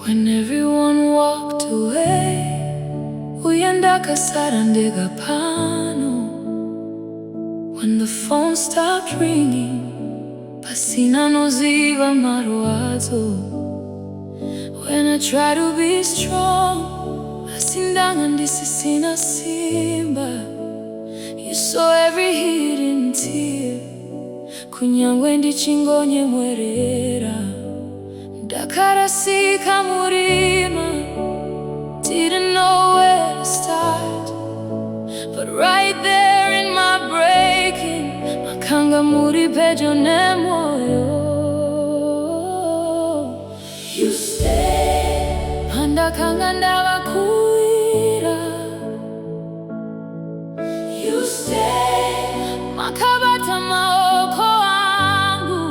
When everyone walked away, uyenda kasara ndega pano. When the phone stopped ringing, pasina noziva marwazo. When I try to be strong, asindanga ndisisina simba. You saw every hidden tear, kunyangwe ndichingonye mwerera. Ndakarasika murima, didn't know where to start. But right there in my breaking, makanga muri pejo ne moyo. You stay, pandakanga ndavakuira. You stay, makabata maoko angu.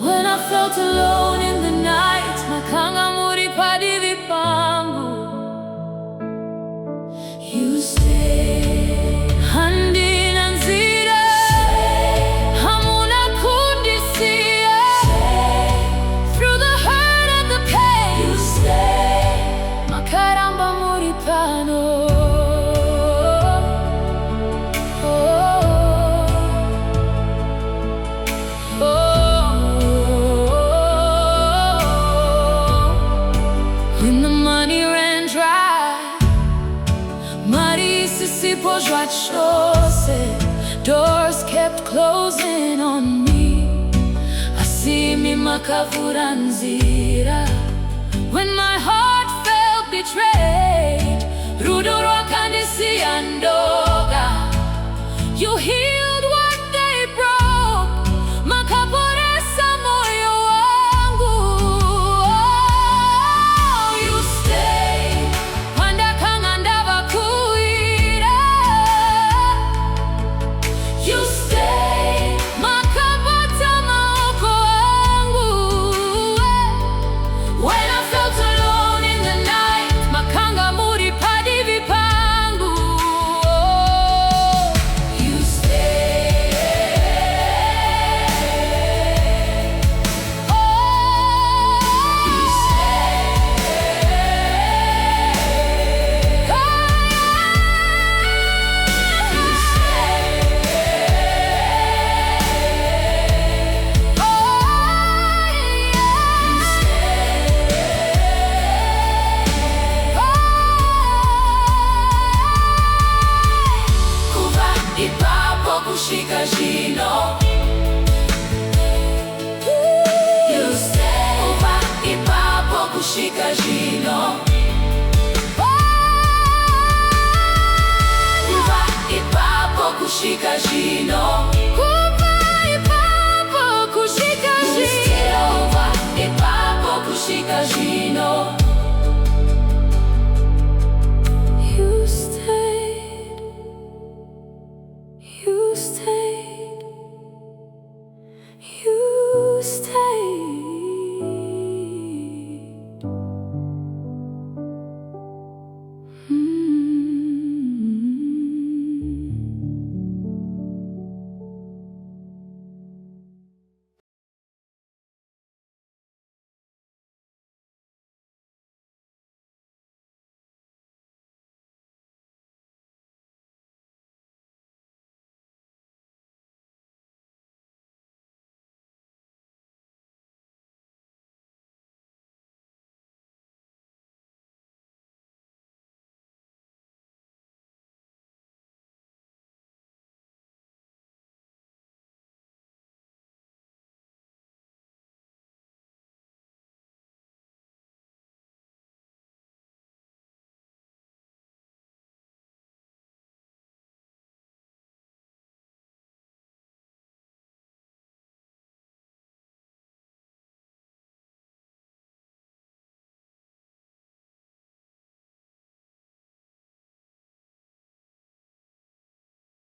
When I felt alone in the night, makanga muri padivi pangu. You stay, handi nanzira, hamuna kundisia. Through the hurt and the pain, you stay, makaramba muri pano. When the money ran dry, Marisi sipojwa chose, doors kept closing on me. Asimi makavura nzira. When my heart felt betrayed, rudo rwakandisi andoga. You healed what they broke, makaporesa moyo wangu. You stay, pandakanga ndavakuira. You stay, makabata maoko angu. When I felt alone in the night, makanga muri padivi pangu. You stay, you kuva ipapo kushika jino. You stay, kuva ipapo kushika jino. Kuva ipapo kushika jino.